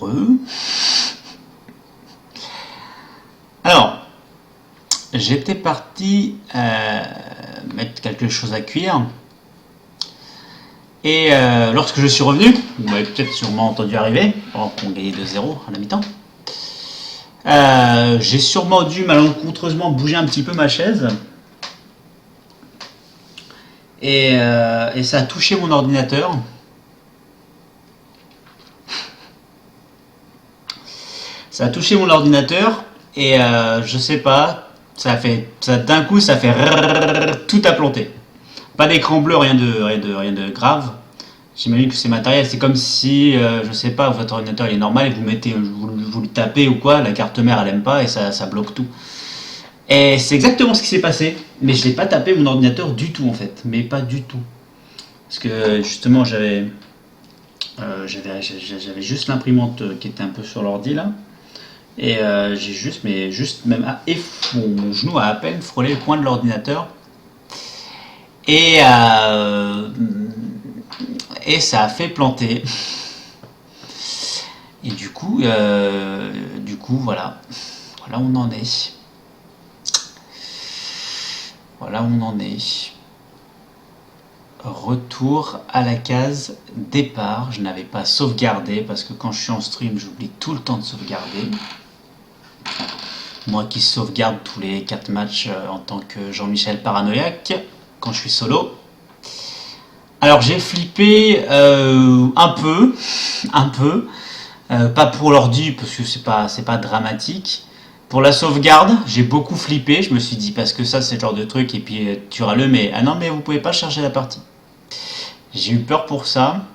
Re. Alors, j'étais parti mettre quelque chose à cuire. Et lorsque je suis revenu, vous m'avez peut-être sûrement entendu arriver, pendant qu'on gagnait 2-0 à la mi-temps, j'ai sûrement dû malencontreusement bouger un petit peu ma chaise. Et ça a touché mon ordinateur. Ça a touché mon ordinateur et je sais pas, d'un coup ça fait tout a planté. Pas d'écran bleu, rien de grave. J'imagine que c'est matériel. C'est comme si, je sais pas, votre ordinateur il est normal et vous le tapez ou quoi, la carte mère elle aime pas et ça bloque tout. Et c'est exactement ce qui s'est passé. Mais je n'ai pas tapé mon ordinateur du tout en fait, mais pas du tout. Parce que justement j'avais juste l'imprimante qui était un peu sur l'ordi là. Et j'ai juste même mon genou a à peine frôlé le coin de l'ordinateur. Et, et ça a fait planter. Et du coup, voilà. Voilà où on en est. Voilà où on en est. Retour à la case départ. Je n'avais pas sauvegardé parce que quand je suis en stream, j'oublie tout le temps de sauvegarder. Moi qui sauvegarde tous les 4 matchs en tant que Jean-Michel Paranoïaque quand je suis solo. Alors j'ai flippé un peu, pas pour l'ordi parce que c'est pas dramatique. Pour la sauvegarde, j'ai beaucoup flippé. Je me suis dit parce que ça c'est le genre de truc et puis tu râles mais ah non mais vous pouvez pas charger la partie. J'ai eu peur pour ça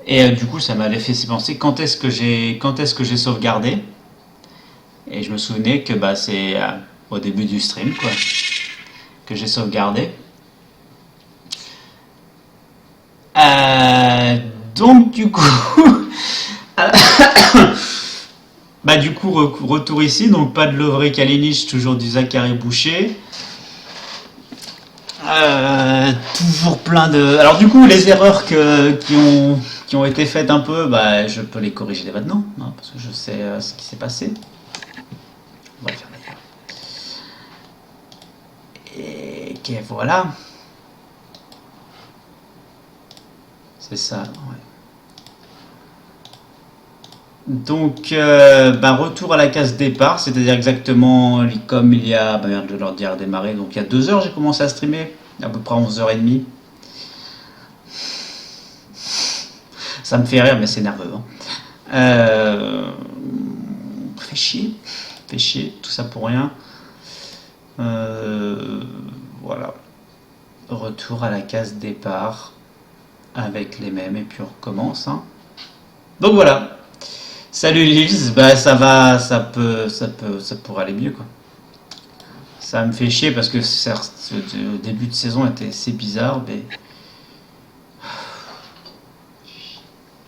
et du coup ça m'avait fait penser quand est-ce que j'ai sauvegardé. Et je me souvenais que c'est au début du stream quoi, que j'ai sauvegardé. Donc du coup, retour ici, donc pas de Lovre Kalinic, toujours du Zachary Boucher. Toujours plein de. Alors du coup, les erreurs qui ont été faites un peu, je peux les corriger dès maintenant, hein, parce que je sais ce qui s'est passé. On va le faire d'ailleurs. Et okay, voilà. C'est ça, ouais. Donc, retour à la case départ, c'est-à-dire exactement comme il y a. Merde, je leur dis à redémarrer. Donc, il y a 2 heures, j'ai commencé à streamer, à peu près 11h30. Ça me fait rire, mais c'est nerveux. Hein. Fait chier, tout ça pour rien. Voilà. Retour à la case départ avec les mêmes et puis on recommence. Hein. Donc voilà. Salut Lils, ça va, ça pourrait aller mieux quoi. Ça me fait chier parce que certes, le début de saison était assez bizarre, mais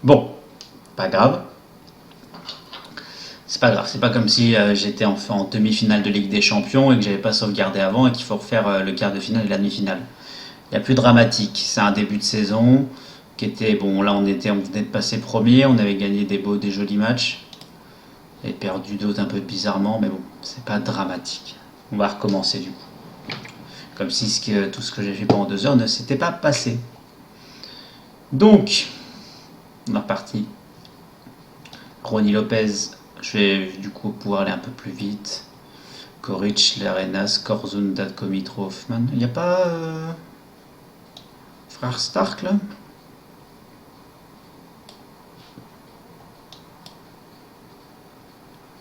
bon, pas grave. C'est pas grave, c'est pas comme si j'étais enfin en demi-finale de Ligue des Champions et que j'avais pas sauvegardé avant et qu'il faut refaire le quart de finale et la demi-finale. Il n'y a plus dramatique, c'est un début de saison qui était, bon là on venait de passer premier, on avait gagné des jolis matchs et perdu d'autres un peu bizarrement, mais bon, c'est pas dramatique. On va recommencer du coup. Comme si tout ce que j'ai fait pendant 2 heures ne s'était pas passé. Donc, on est reparti. Ronny Lopez, je vais du coup pouvoir aller un peu plus vite. Koric, Larenas, Korzun, Datkomitro, Hoffman. Il n'y a pas frère Stark là?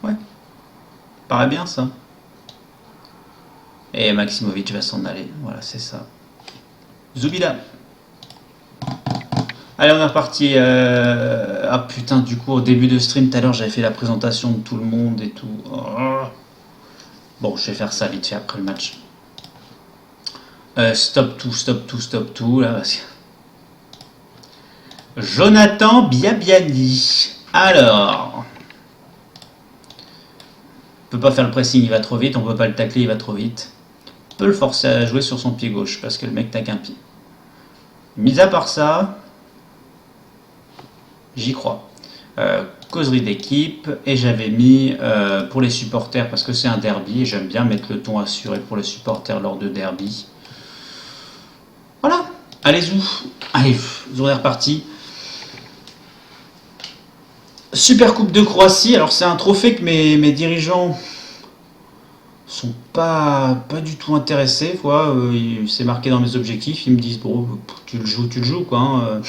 Ouais, paraît bien ça. Et Maximovic va s'en aller, voilà c'est ça. Zubida. Allez, on est reparti. Ah putain, du coup, au début de stream, tout à l'heure, j'avais fait la présentation de tout le monde et tout. Oh. Bon, je vais faire ça vite fait après le match. Stop tout, là. Jonathan Biabiani. Alors. On peut pas faire le pressing, il va trop vite. On peut pas le tacler, il va trop vite. On peut le forcer à jouer sur son pied gauche parce que le mec n'a qu'un pied. Mis à part ça. J'y crois. Causerie d'équipe, et j'avais mis pour les supporters, parce que c'est un derby, et j'aime bien mettre le ton assuré pour les supporters lors de derby. Voilà, allez-y, allez, on est reparti. Super Coupe de Croatie, alors c'est un trophée que mes dirigeants sont pas du tout intéressés, quoi. C'est marqué dans mes objectifs, ils me disent bon, tu le joues, quoi. Hein.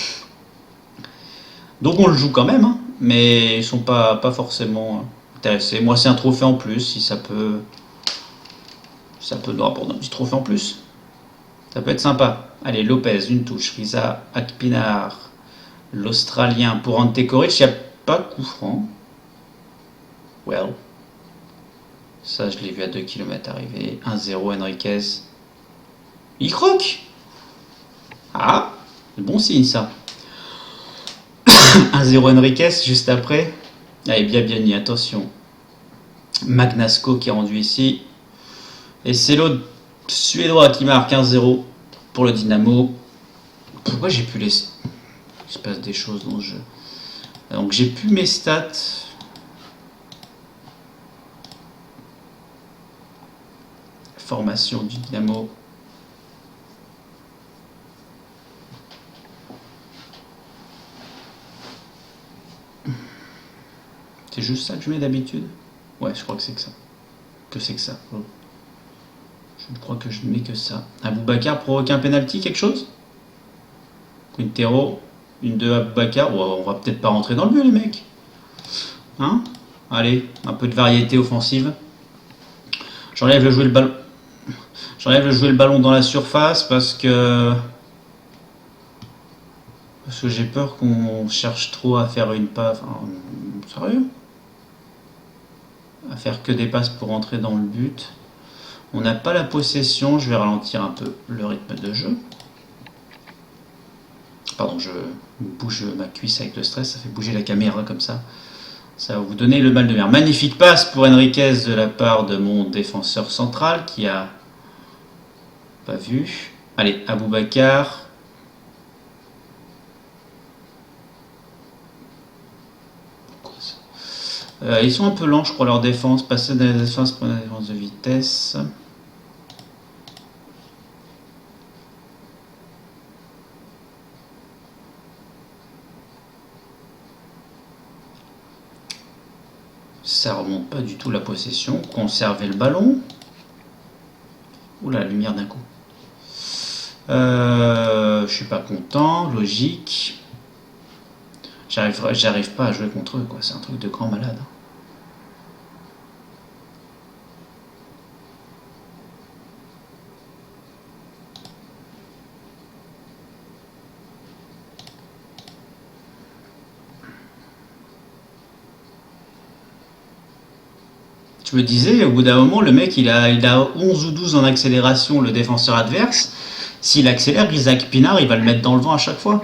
Donc on le joue quand même, hein, mais ils sont pas forcément intéressés. Moi c'est un trophée en plus, si ça peut nous rapporter un petit trophée en plus. Ça peut être sympa. Allez, Lopez, une touche. Riza Akpinar, l'Australien pour Ante Coric. Il n'y a pas de coup franc. Well. Ça, je l'ai vu à 2 km arriver. 1-0, Henriquez. Il croque. Ah, c'est bon signe ça. 1-0 Henriquez, juste après. Allez, Biabiani, attention. Magnasco qui est rendu ici. Et c'est l'autre Suédois qui marque 1-0 pour le Dynamo. Pourquoi j'ai pu les... Il se passe des choses dans le jeu. Donc j'ai plus mes stats. Formation du Dynamo. C'est juste ça que je mets d'habitude? Ouais, je crois que c'est que ça. Je crois que je ne mets que ça. Aboubacar provoque un penalty, quelque chose? Quintero, une de Aboubacar. Oh, on va peut-être pas rentrer dans le but, les mecs. Hein? Allez, un peu de variété offensive. J'enlève le jouer le ballon dans la surface parce que j'ai peur qu'on cherche trop à faire une passe. Enfin, sérieux? À faire que des passes pour rentrer dans le but. On n'a pas la possession, je vais ralentir un peu le rythme de jeu. Pardon, je bouge ma cuisse avec le stress, ça fait bouger la caméra comme ça. Ça va vous donner le mal de mer. Magnifique passe pour Henriquez de la part de mon défenseur central qui a pas vu. Allez, Aboubacar. Ils sont un peu lents, je crois, leur défense. Passer dans la défense pour la défense de vitesse. Ça remonte pas du tout la possession. Conserver le ballon. Oula, la lumière d'un coup. Je suis pas content, logique. J'arrive pas à jouer contre eux, quoi. C'est un truc de grand malade. Je me disais, au bout d'un moment, le mec, il a 11 ou 12 en accélération, le défenseur adverse. S'il accélère, Isaac Pinard, il va le mettre dans le vent à chaque fois.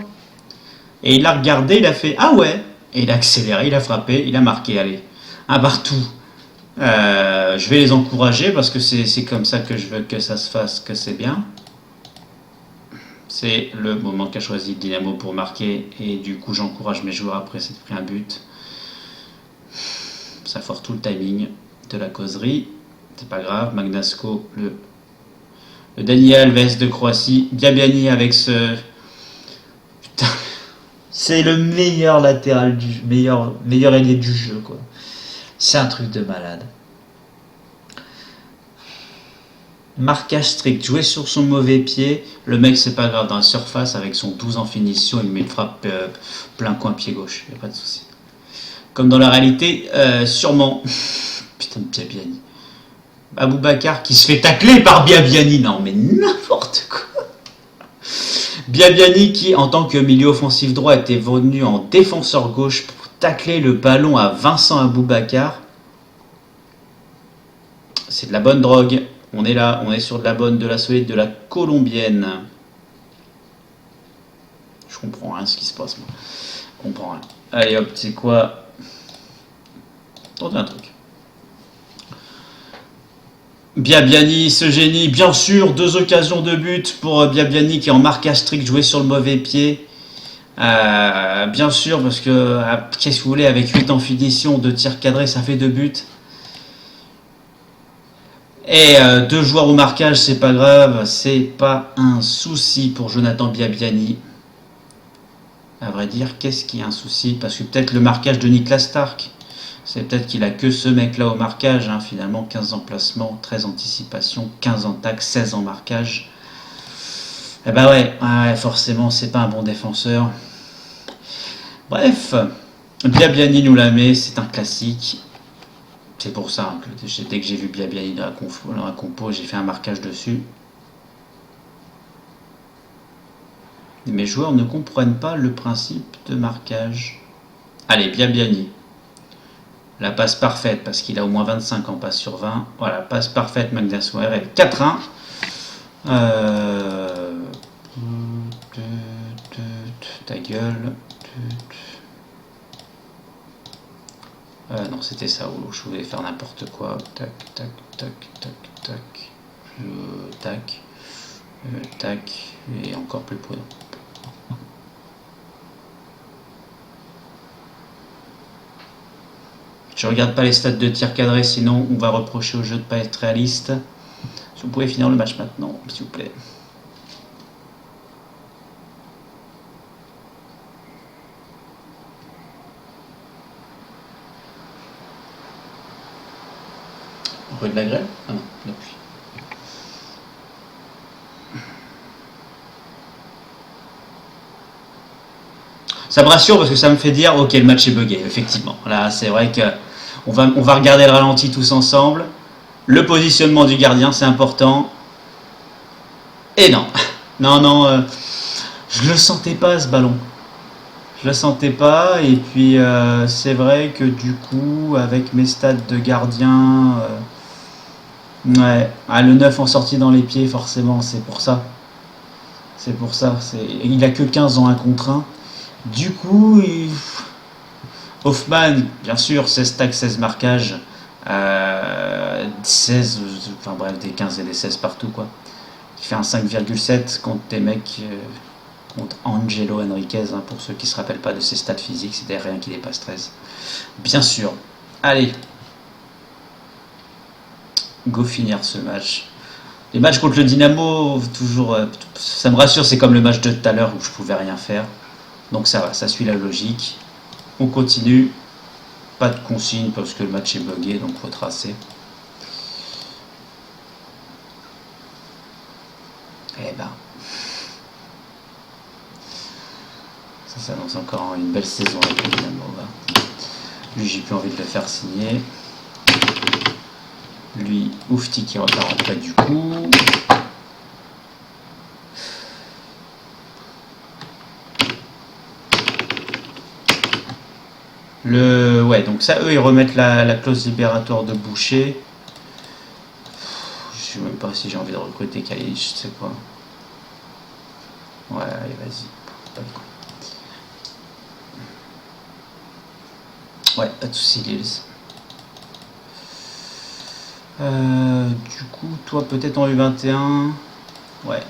Et il a regardé, il a fait « Ah ouais !» Et il a accéléré, il a frappé, il a marqué, allez, un partout. Je vais les encourager parce que c'est comme ça que je veux que ça se fasse, que c'est bien. C'est le moment qu'a choisi Dynamo pour marquer et du coup j'encourage mes joueurs après s'être pris un but. Ça force tout le timing de la causerie. C'est pas grave, Magnasco, le Dani Alves de Croatie, Biabiani avec ce... Putain, c'est le meilleur latéral du meilleur ailier du jeu, quoi. C'est un truc de malade. Marquage strict, jouer sur son mauvais pied, le mec c'est pas grave, dans la surface avec son 12 en finition, il met une frappe plein coin pied gauche, y a pas de souci. Comme dans la réalité, sûrement. Putain de Biabiani. Aboubacar qui se fait tacler par Biabiani, non mais n'importe quoi. Biabiani qui en tant que milieu offensif droit était venu en défenseur gauche pour tacler le ballon à Vincent Aboubacar. C'est de la bonne drogue. On est là, on est sur de la solide, de la colombienne. Je comprends rien ce qui se passe, moi. Je comprends rien. Allez hop, c'est quoi? Tentez un truc. Biabiani, ce génie, bien sûr, 2 occasions de but pour Biabiani qui est en marquage strict, joué sur le mauvais pied. Bien sûr, parce que qu'est-ce que vous voulez, avec 8 en finition, 2 tirs cadrés, ça fait 2 buts. Et 2 joueurs au marquage, c'est pas grave, c'est pas un souci pour Jonathan Biabiani. À vrai dire, qu'est-ce qui est un souci? Parce que peut-être le marquage de Niklas Stark. C'est peut-être qu'il a que ce mec-là au marquage, hein, finalement, 15 emplacements, 13 anticipations, 15 en tac, 16 en marquage. Eh ben ouais, forcément, c'est pas un bon défenseur. Bref, Biabiani nous la met, c'est un classique. C'est pour ça que dès que j'ai vu Biabiani dans la compo, j'ai fait un marquage dessus. Mes joueurs ne comprennent pas le principe de marquage. Allez, Biabiani. La passe parfaite, parce qu'il a au moins 25 en passe sur 20. Voilà, passe parfaite, Magnus Ware, 4-1. Ta gueule. Non, c'était ça où je voulais faire n'importe quoi. Tac, tac, tac, tac, tac. Tac. Tac. Et encore plus prudent. Je regarde pas les stats de tir cadré, sinon on va reprocher au jeu de pas être réaliste. Si vous pouvez finir le match maintenant, s'il vous plaît. Rue de la Grêle? Ah non, depuis. Ça me rassure parce que ça me fait dire ok, le match est bugué, effectivement. Là, c'est vrai que on va regarder le ralenti tous ensemble. Le positionnement du gardien, c'est important. Et non, non, je le sentais pas ce ballon. Je le sentais pas, et puis c'est vrai que du coup, avec mes stats de gardien, ouais, le 9 en sortie dans les pieds, forcément, c'est pour ça. C'est pour ça. Il a que 15 en 1 contre 1. Du coup, Hoffman, bien sûr, 16 tacs, 16 marquages, 16, enfin bref, des 15 et des 16 partout, quoi. Il fait un 5,7 contre des mecs, contre Angelo Henriquez, hein, pour ceux qui ne se rappellent pas de ses stats physiques, c'était rien qui dépasse 13. Bien sûr. Allez. Go finir ce match. Les matchs contre le Dynamo, toujours, ça me rassure, c'est comme le match de tout à l'heure où je pouvais rien faire. Donc ça va, ça suit la logique. On continue. Pas de consigne parce que le match est bugué, donc faut tracer. Eh ben. Ça s'annonce encore une belle saison avec le Dynamo. Lui, j'ai plus envie de le faire signer. Lui, Oufti qui repart en prêt du coup. Ouais, donc ça, eux, ils remettent la clause libératoire de Boucher. Je sais même pas si j'ai envie de recruter Kalinic, je sais quoi. Ouais, allez, vas-y. Pas le coup. Ouais, pas de soucis, Lils. Du coup, toi, peut-être en U21. Ouais.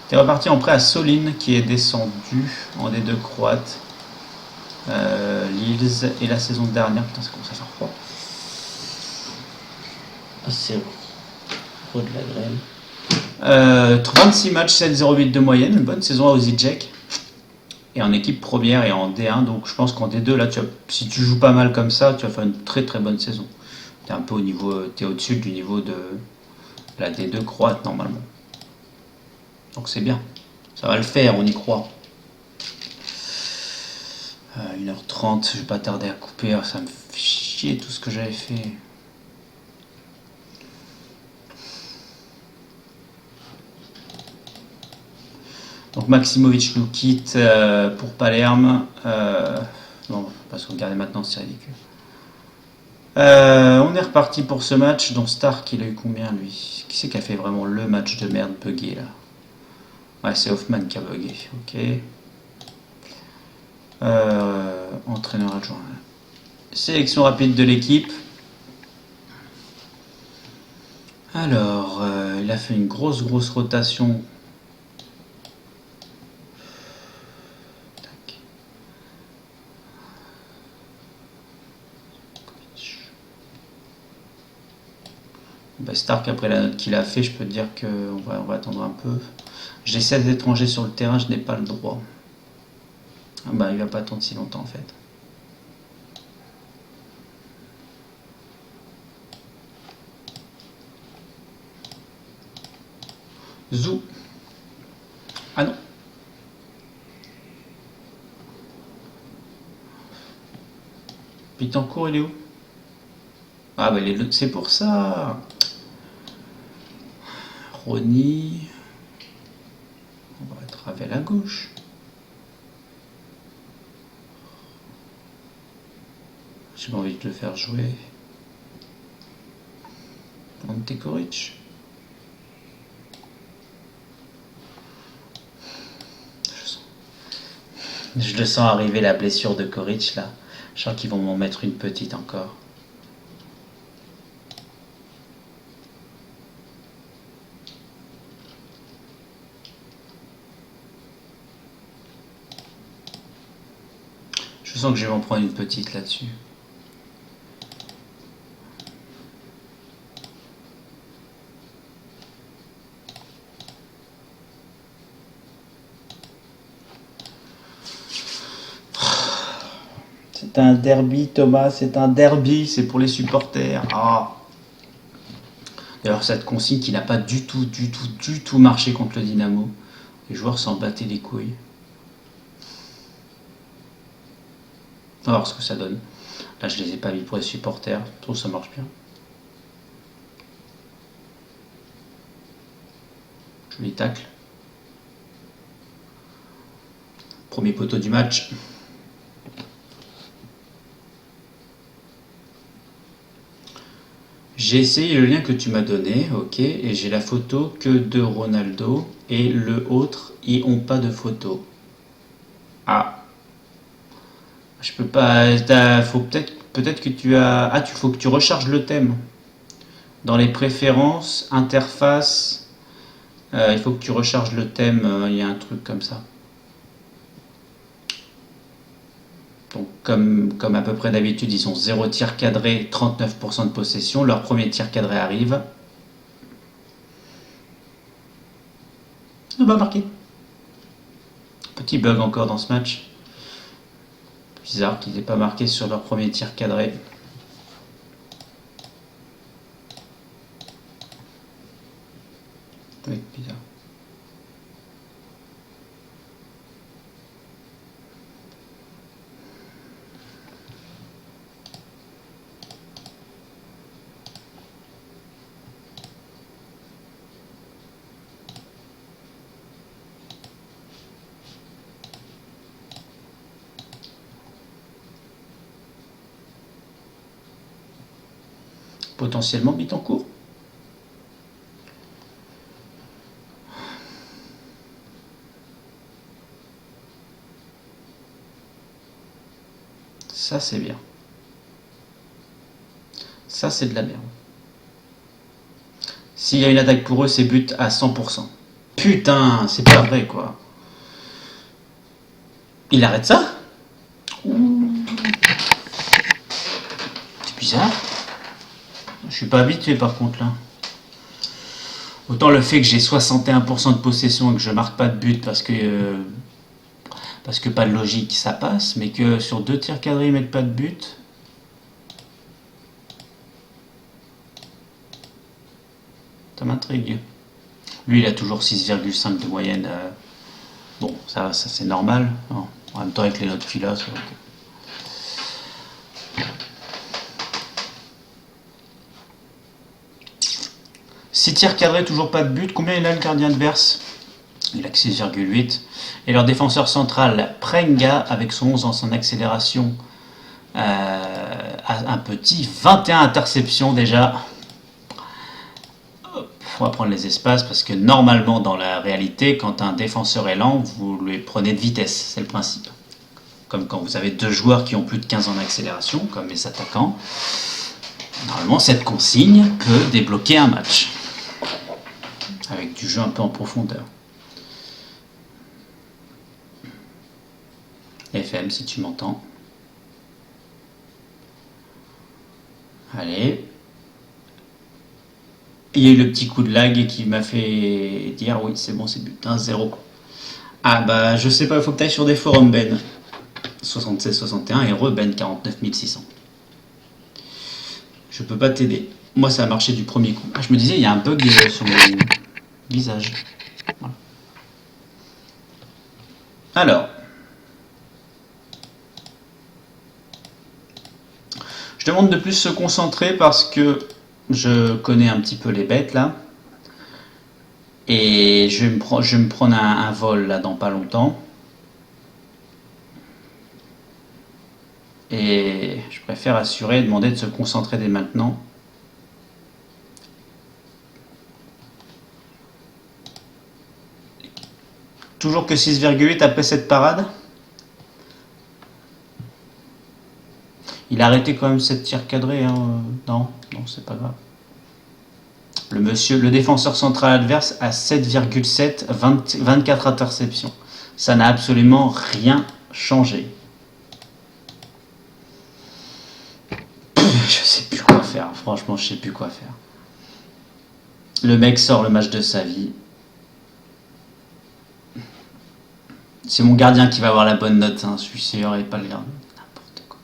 T'es reparti en prêt à Soline, qui est descendu en D2 croate. Lils et la saison dernière. Putain, ça commence à faire froid. Ah, c'est Rue de la Grêle. 26 matchs, 7,08 de moyenne. Une bonne saison à Osijek. Et en équipe première et en D1. Donc je pense qu'en D2, là, si tu joues pas mal comme ça, tu vas faire une très très bonne saison. T'es un peu au niveau, t'es au-dessus du niveau de la D2 croate normalement. Donc c'est bien. Ça va le faire, on y croit. 1h30, je vais pas tarder à couper, ça me fait chier tout ce que j'avais fait. Donc Maximovic nous quitte pour Palerme. Non, pas se regarder maintenant, c'est ridicule. On est reparti pour ce match. Dont Stark, il a eu combien lui? Qui c'est qui a fait vraiment le match de merde bugué là? Ouais, c'est Hoffman qui a bugué. Ok. Entraîneur adjoint. Sélection rapide de l'équipe. Alors, il a fait une grosse rotation. Tac. Stark, après la note qu'il a fait, je peux te dire qu'on on va attendre un peu. J'ai 7 étrangers sur le terrain, je n'ai pas le droit. Ah bah, il va pas attendre si longtemps en fait. Zou. Ah non. Pitancourt, il est où? Ah bah, c'est pour ça. Rony. On va être Ravel à gauche. J'ai pas envie de le faire jouer. Ante Koric. Je le sens arriver, la blessure de Koric là. Je sens qu'ils vont m'en mettre une petite encore. Je sens que je vais m'en prendre une petite là-dessus. C'est un derby, Thomas, c'est un derby, c'est pour les supporters. Ah. D'ailleurs, cette consigne qui n'a pas du tout marché contre le Dynamo. Les joueurs s'en battaient les couilles. On va voir ce que ça donne. Là, je les ai pas mis pour les supporters. Je trouve que ça marche bien. Joli tacle. Premier poteau du match. J'ai essayé le lien que tu m'as donné, ok, et j'ai la photo que de Ronaldo, et le autre, ils ont pas de photo. Ah, je peux pas. Faut peut-être que tu as. Ah, tu faut que tu recharges le thème. Dans les préférences, interface, il faut que tu recharges le thème. Il y a un truc comme ça. Donc, comme à peu près d'habitude, ils ont 0 tir cadré, 39% de possession. Leur premier tir cadré arrive. Ne pas marqué. Petit bug encore dans ce match. Bizarre qu'ils n'aient pas marqué sur leur premier tir cadré. Oui, bizarre. Potentiellement Bittencourt. Ça c'est bien. Ça c'est de la merde. S'il y a une attaque pour eux, c'est but à 100%. Putain, c'est pas vrai quoi. Il arrête ça? C'est bizarre. Je suis pas habitué par contre là. Autant le fait que j'ai 61% de possession et que je marque pas de but parce que pas de logique ça passe, mais que sur 2 tirs cadrés ils mettent pas de but. Ça m'intrigue. Lui il a toujours 6,5 de moyenne. Bon, ça c'est normal. Non. En même temps avec les notes qu'il a, c'est ok. Si tirs cadrés, toujours pas de but. Combien il a le gardien adverse? Il a que 6,8. Et leur défenseur central, Prenga, avec son 11 en son accélération, a un petit 21 interceptions déjà. On va prendre les espaces parce que normalement, dans la réalité, quand un défenseur est lent, vous lui prenez de vitesse. C'est le principe. Comme quand vous avez 2 joueurs qui ont plus de 15 en accélération, comme les attaquants. Normalement, cette consigne peut débloquer un match. Avec du jeu un peu en profondeur. FM, si tu m'entends. Allez. Il y a eu le petit coup de lag qui m'a fait dire oui, c'est bon, c'est but. 1-0. Ah bah, je sais pas, il faut que tu ailles sur des forums, Ben. 76-61 et Ben 49 600. Je peux pas t'aider. Moi, ça a marché du premier coup. Ah, je me disais, il y a un bug sur mon visage. Voilà. Alors, je demande de plus se concentrer parce que je connais un petit peu les bêtes là. Et je vais me prendre un vol là dans pas longtemps. Et je préfère assurer et demander de se concentrer dès maintenant. Toujours que 6,8 après cette parade. Il a arrêté quand même cette tir cadré. Hein. Non, c'est pas grave. Le défenseur central adverse a 7,7, 24 interceptions. Ça n'a absolument rien changé. Je sais plus quoi faire. Franchement, je sais plus quoi faire. Le mec sort le match de sa vie. C'est mon gardien qui va avoir la bonne note. Hein. Celui-ci et pas le gardien. N'importe quoi.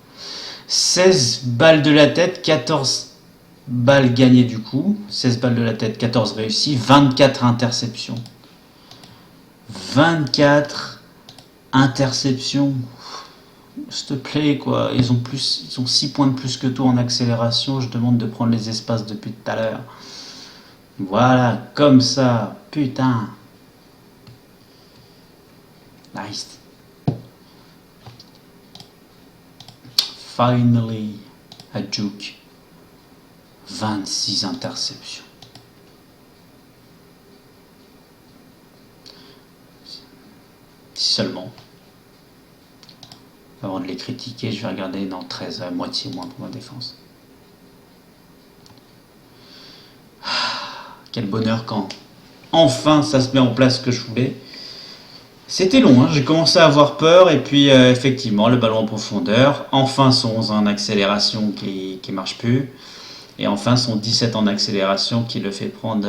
16 balles de la tête, 14 balles gagnées du coup. 16 balles de la tête, 14 réussies. 24 interceptions. 24 interceptions. S'il te plaît, quoi. Ils ont 6 points de plus que toi en accélération. Je demande de prendre les espaces depuis tout à l'heure. Voilà, comme ça. Putain. Nice. Finally, a juke. 26 interceptions. Si seulement. Avant de les critiquer, je vais regarder dans 13, à moitié moins pour ma défense. Quel bonheur quand enfin ça se met en place ce que je voulais. C'était long, hein. J'ai commencé à avoir peur et puis effectivement le ballon en profondeur, enfin son 11 en accélération qui marche plus et enfin son 17 en accélération qui le fait prendre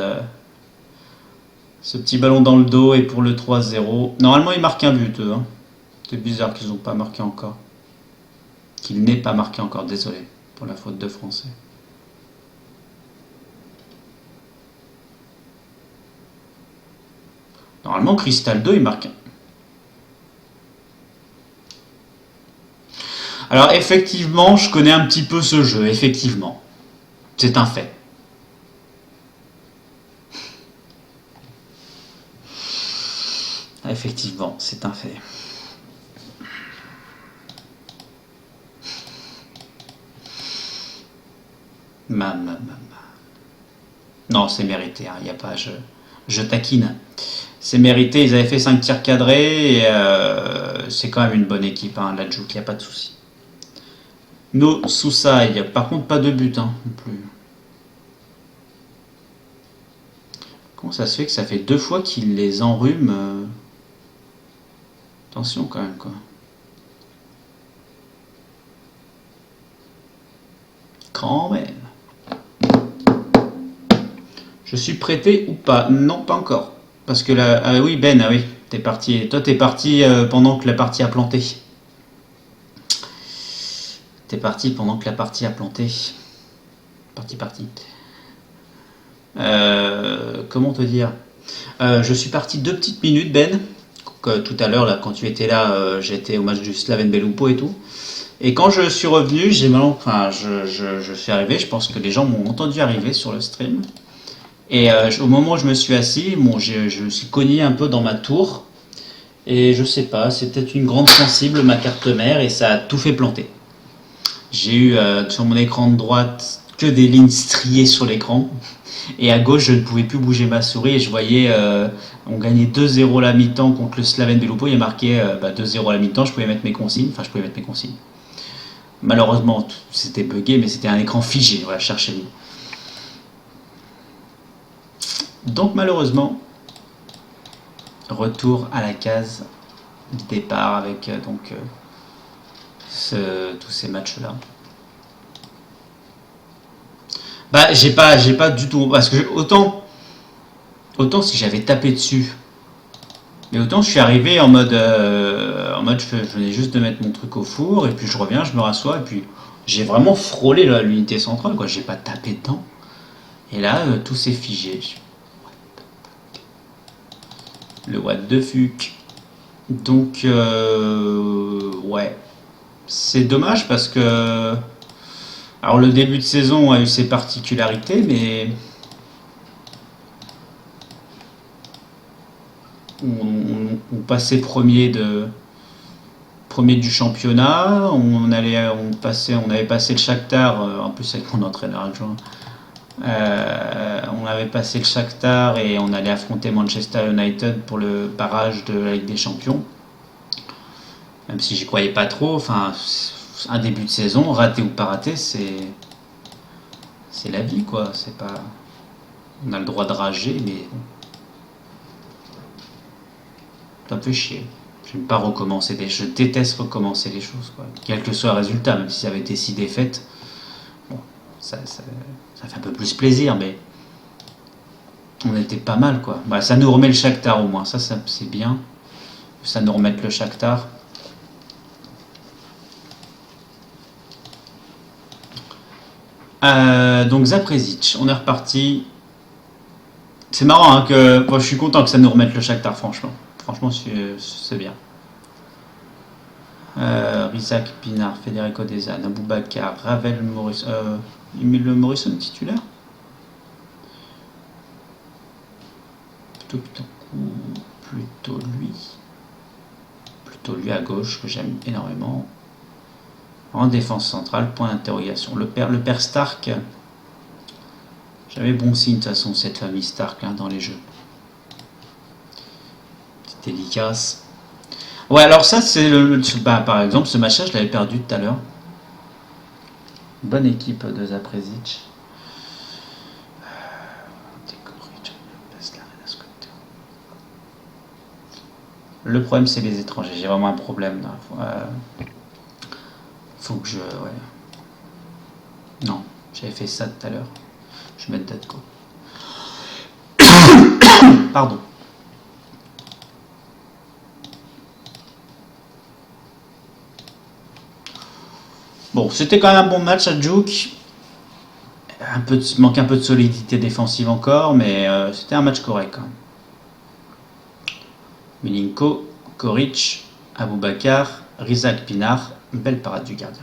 ce petit ballon dans le dos et pour le 3-0. Normalement ils marquent un but eux. Hein. C'est bizarre qu'ils n'ont pas marqué encore. Qu'il n'ait pas marqué encore, désolé pour la faute de français. Normalement Cristaldo il marque. Alors effectivement, je connais un petit peu ce jeu, effectivement. C'est un fait. Effectivement, c'est un fait. Non, c'est mérité, hein, y a pas, je taquine. C'est mérité, ils avaient fait 5 tirs cadrés et c'est quand même une bonne équipe, hein, la Juke, y a pas de souci. No Susai, par contre pas de but hein, non plus. Comment ça se fait que ça fait 2 fois qu'il les enrhume Attention quand même quoi. Quand même. Je suis prêté ou pas? Non, pas encore. Parce que là, ah oui Ben, ah oui, t'es parti. Toi t'es parti pendant que la partie a planté. T'es parti pendant que la partie a planté. Parti. Comment te dire je suis parti 2 petites minutes, Ben. Tout à l'heure, là, quand tu étais là, j'étais au match du Slaven Belupo et tout. Et quand je suis revenu, je suis arrivé. Je pense que les gens m'ont entendu arriver sur le stream. Et au moment où je me suis assis, bon, je me suis cogné un peu dans ma tour. Et je sais pas, c'est peut-être une grande sensible, ma carte mère, et ça a tout fait planter. J'ai eu sur mon écran de droite que des lignes striées sur l'écran. Et à gauche, je ne pouvais plus bouger ma souris et je voyais, on gagnait 2-0 à la mi-temps contre le Slaven Belupo. Il y a marqué 2-0 à la mi-temps, je pouvais mettre mes consignes. Malheureusement, c'était buggé, mais c'était un écran figé. Voilà, cherchez-le. Donc malheureusement, retour à la case départ avec tous ces matchs-là. Bah, j'ai pas du tout. Parce que autant si j'avais tapé dessus. Mais autant je suis arrivé en mode je venais juste de mettre mon truc au four, et puis je reviens, je me rassois, et puis j'ai vraiment frôlé l'unité centrale, quoi. J'ai pas tapé dedans. Et là, tout s'est figé. Le what the fuck. Donc, ouais. C'est dommage parce que. Alors, le début de saison a eu ses particularités, mais. On passait premier du championnat, on avait passé le Shakhtar, en plus avec mon entraîneur adjoint. On avait passé le Shakhtar et on allait affronter Manchester United pour le barrage de la Ligue des Champions. Même si j'y croyais pas trop, enfin, un début de saison, raté ou pas raté, c'est la vie, quoi. C'est pas, on a le droit de rager, mais bon, ça me fait chier. Je n'aime pas recommencer je déteste recommencer les choses, quoi. Quel que soit le résultat, même si ça avait été 6 défaites, bon, ça fait un peu plus plaisir, mais on était pas mal, quoi. Bah, ça nous remet le Shakhtar au moins, ça c'est bien. Ça nous remet le Shakhtar. Donc Zaprezic, on est reparti. C'est marrant hein, que moi, je suis content que ça nous remette le Shakhtar, franchement. Franchement, c'est bien. Rizak, Pinar, Federico Dezan, Aboubakar, Ravel, Morrison. Le Morrison titulaire. Plutôt lui. Plutôt lui à gauche, que j'aime énormément. En défense centrale, point d'interrogation. Le père Stark. J'avais bon signe de toute façon, cette famille Stark hein, dans les jeux. Petite dédicace. Ouais, alors ça, c'est bah, par exemple, ce match-là, je l'avais perdu tout à l'heure. Bonne équipe de Zaprezic. Le problème, c'est les étrangers. J'ai vraiment un problème. Faut que je. Ouais. Non, j'avais fait ça tout à l'heure. Je vais mettre Datko. Pardon. Bon, c'était quand même un bon match à Juke. Manque un peu de solidité défensive encore, mais c'était un match correct quand même. Milinko, Koric, Aboubakar, Rizak Pinar, belle parade du gardien.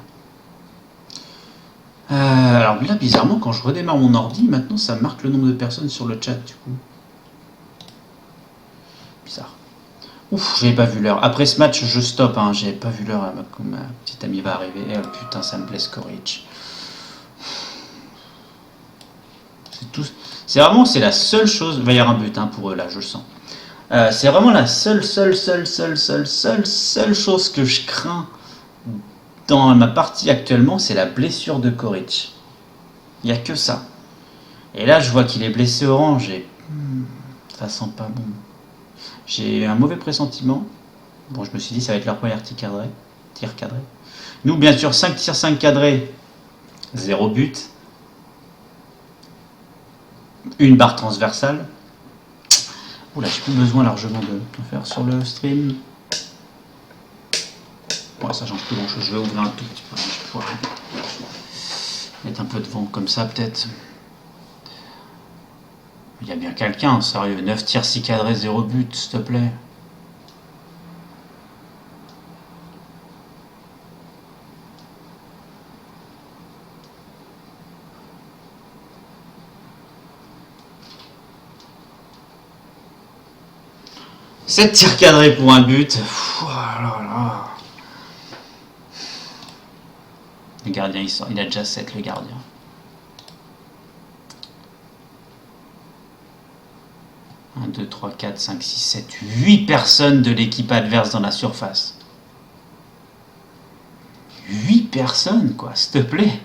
Alors là, bizarrement, quand je redémarre mon ordi, maintenant ça marque le nombre de personnes sur le chat du coup. Bizarre. Ouf, j'avais pas vu l'heure. Après ce match, je stoppe, hein. J'avais pas vu l'heure quand ma petite amie va arriver. Et, putain, ça me blesse Koric. C'est vraiment, c'est la seule chose. Il va y avoir un but hein, pour eux là, je le sens. C'est vraiment la seule chose que je crains dans ma partie actuellement, c'est la blessure de Koric. Il n'y a que ça. Et là, je vois qu'il est blessé orange et ça sent pas bon. J'ai un mauvais pressentiment. Bon, je me suis dit, ça va être leur première tir cadré. Nous, bien sûr, 5 tirs, 5 cadrés, 0 but. Une barre transversale. Oula, j'ai plus besoin largement de faire sur le stream. Bon, ça change plus grand chose. Je vais ouvrir un tout petit peu. Je vais pouvoir mettre un peu de vent comme ça, peut-être. Il y a bien quelqu'un, sérieux. 9 tirs, 6 cadrés, 0 but, s'il te plaît. Sept tirs cadrés pour un but. Oh là là. Le gardien, il a déjà 7, le gardien. Un, 2, 3, 4, 5, 6, 7, 8 personnes de l'équipe adverse dans la surface. 8 personnes, quoi, s'il te plaît.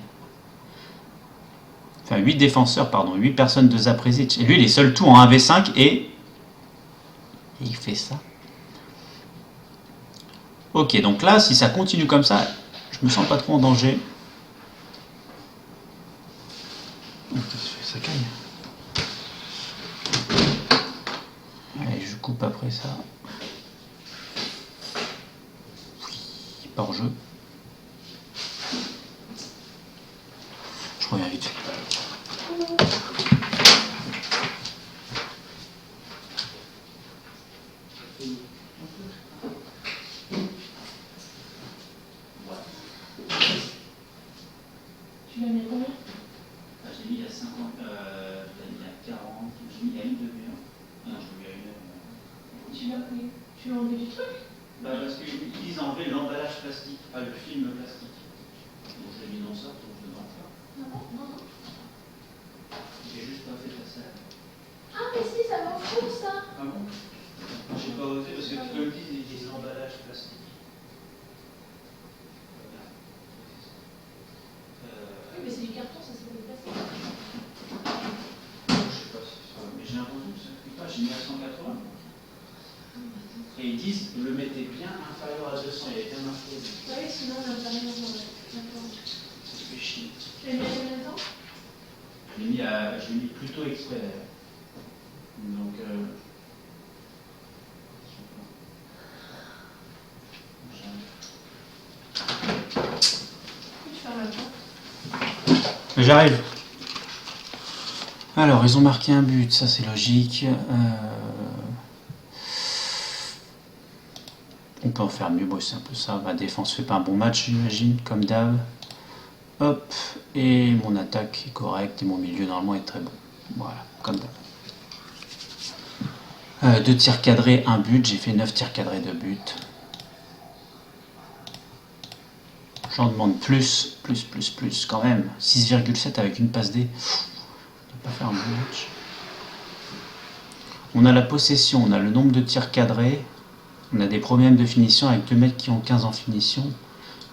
Enfin, 8 défenseurs, pardon. 8 personnes de Zaprezic. Et lui, il est seul tout en 1v5 et il fait ça. Ok, donc là, si ça continue comme ça, je me sens pas trop en danger. Ok. coupe après ça. Oui, pas hors-jeu. Je reviens vite fait. Tu l'as mis à combien? J'ai mis à 50, j'ai mis à 40, j'ai mis à une demi-heure. Ah non, j'ai mis à une heure. Tu l'as enlevé du truc? Bah parce qu'ils disent enlever l'emballage plastique, pas le film plastique. Donc je l'ai mis dans ça, donc je devrais en faire. Non. J'ai juste pas fait ça. Ah mais si, ça va au four ça. Ah bon? J'ai pas osé parce que tu me dis, ils disent l'emballage plastique. Oui, mais c'est du carton, ça se fait déplacer. Je sais pas si ça. Mais j'ai entendu que ça ne fait pas, j'ai mis à 180. Et ils disent, le mettez bien inférieur à 200, il y a bien marqué. Oui, sinon on a pas rien à voir. D'accord. Ça fait chier. Tu l'as mis à combien de temps? Je l'ai mis plutôt exprès d'ailleurs. Donc, Tu fermes la porte. j'arrive. Alors, ils ont marqué un but, ça c'est logique. On peut en faire mieux, bon, c'est un peu ça. Ma défense fait pas un bon match, j'imagine, comme d'hab. Hop, et mon attaque est correcte et mon milieu normalement est très bon. Voilà, comme d'hab. 2 tirs cadrés, 1 but, j'ai fait 9 tirs cadrés, 2 buts. J'en demande plus quand même. 6,7 avec une passe D. On ne peut pas faire un bon match. On a la possession, on a le nombre de tirs cadrés. On a des problèmes de finition avec 2 mecs qui ont 15 en finition.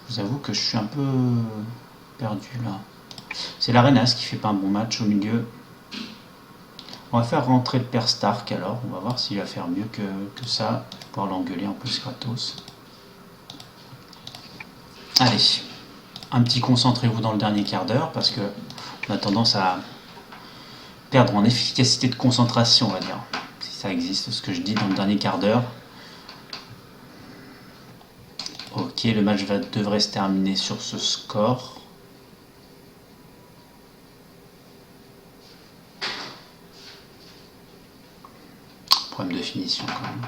Je vous avoue que je suis un peu perdu là. C'est l'Arenas qui fait pas un bon match au milieu. On va faire rentrer le père Stark alors. On va voir s'il va faire mieux que ça. Je vais pouvoir l'engueuler en plus gratos. Allez. Un petit concentrez-vous dans le dernier quart d'heure parce que on a tendance à perdre en efficacité de concentration, on va dire. Si ça existe, ce que je dis dans le dernier quart d'heure. Ok, le match devrait se terminer sur ce score. Problème de finition quand même.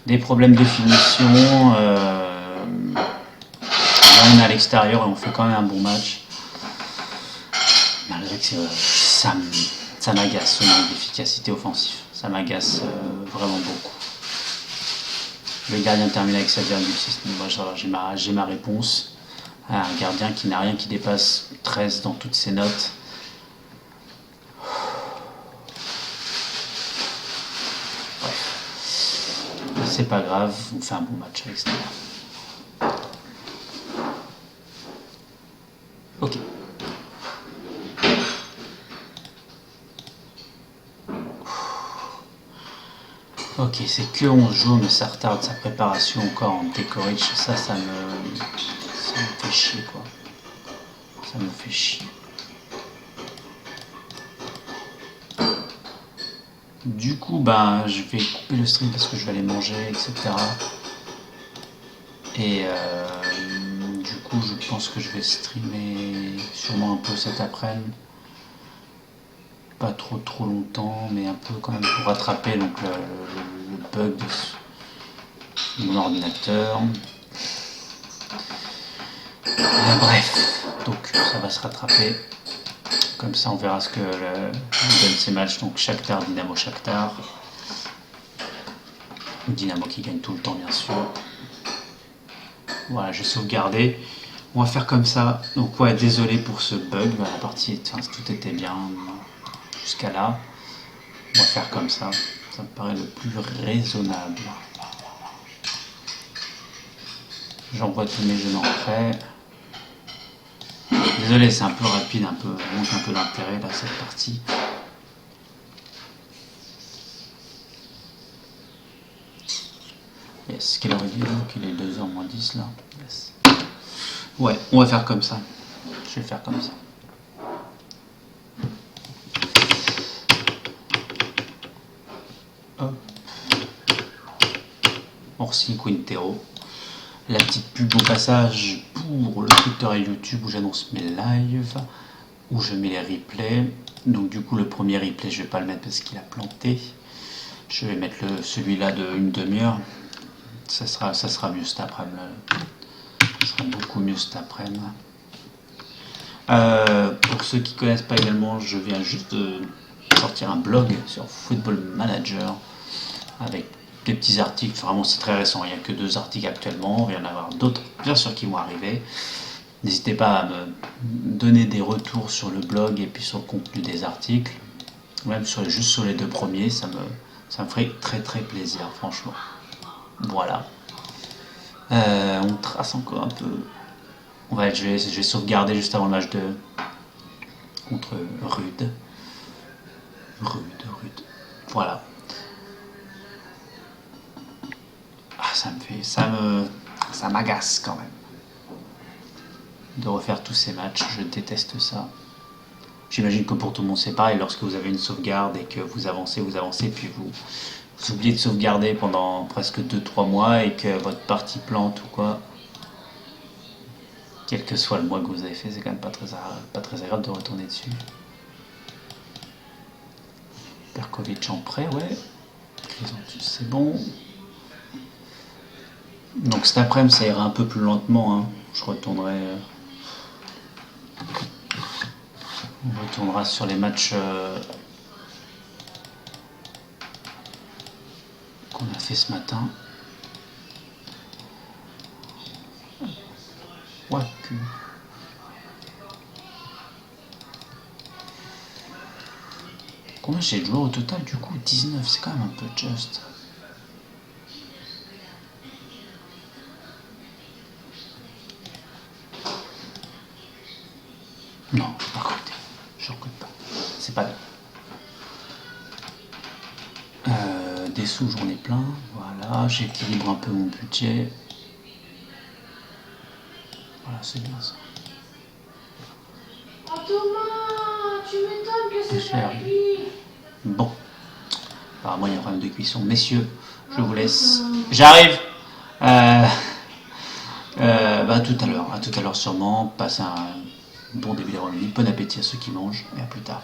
Des problèmes de finition. Là, on est à l'extérieur et on fait quand même un bon match. Malgré que ça m'agace ce manque d'efficacité offensive. Ça m'agace vraiment beaucoup. Le gardien termine avec 7,6. Moi, j'ai ma réponse. Un gardien qui n'a rien qui dépasse 13 dans toutes ses notes. Bref. C'est pas grave, on fait un bon match à l'extérieur. Ok. Ok, c'est que 11 jours, mais ça retarde sa préparation encore en Decorich. Ça me fait chier, quoi. Ça me fait chier. Du coup, je vais couper le stream parce que je vais aller manger, etc. Et du coup, je pense que je vais streamer sûrement un peu cet après-midi. Pas trop longtemps, mais un peu quand même pour rattraper donc, le bug de mon ordinateur. Bref, donc ça va se rattraper. Comme ça, on verra ce que donne ces matchs. Donc Shakhtar, Dynamo, Shakhtar. Dynamo qui gagne tout le temps, bien sûr. Voilà, j'ai sauvegardé. On va faire comme ça. Donc ouais, désolé pour ce bug. La partie, tout était bien jusqu'à là. On va faire comme ça. Ça me paraît le plus raisonnable. J'envoie tous mes jeux d'entrée. Désolé, c'est un peu rapide, manque un peu d'intérêt là cette partie. Yes, quelle heure il est donc? Il est 2h moins 10 là. Yes. Ouais, on va faire comme ça. Je vais faire comme ça. Hop. Orsi Quintero. La petite pub au passage pour le Twitter et YouTube où j'annonce mes lives, où je mets les replays. Donc du coup le premier replay je vais pas le mettre parce qu'il a planté. Je vais mettre celui-là de une demi-heure. Ça sera mieux cet après-midi. Ça sera beaucoup mieux cet après-midi. Pour ceux qui ne connaissent pas également, je viens juste de sortir un blog sur Football Manager avec des petits articles. Vraiment, c'est très récent. Il n'y a que 2 articles actuellement. Il va y en avoir d'autres, bien sûr, qui vont arriver. N'hésitez pas à me donner des retours sur le blog et puis sur le contenu des articles. Même juste sur les 2 premiers, ça me ferait très très plaisir, franchement. Voilà. On trace encore un peu. Je vais sauvegarder juste avant le match contre Rude. Voilà. Ça m'agace quand même de refaire tous ces matchs. Je déteste ça. J'imagine que pour tout le monde c'est pareil. Lorsque vous avez une sauvegarde et que vous avancez, puis vous oubliez de sauvegarder pendant presque 2-3 mois et que votre partie plante ou quoi. Quel que soit le mois que vous avez fait, c'est quand même pas très agréable de retourner dessus. Perkovic en prêt, ouais. Chrysanthus, c'est bon. Donc cet après-midi, ça ira un peu plus lentement. Hein. On retournera sur les matchs qu'on a fait ce matin. Quoique. Combien j'ai de joueurs au total du coup 19, c'est quand même un peu juste. Non, pas recruter. Je recrute pas. C'est pas bien. Des sous, j'en ai plein. Voilà, j'équilibre un peu mon budget. Voilà, c'est bien ça. Oh Thomas, tu m'étonnes que c'est pas cuit. Bon. Apparemment, il y a un problème de cuisson. Messieurs, je vous laisse. J'arrive. À tout à l'heure sûrement. Passez un bon début d'après-midi. Bon appétit à ceux qui mangent et à plus tard.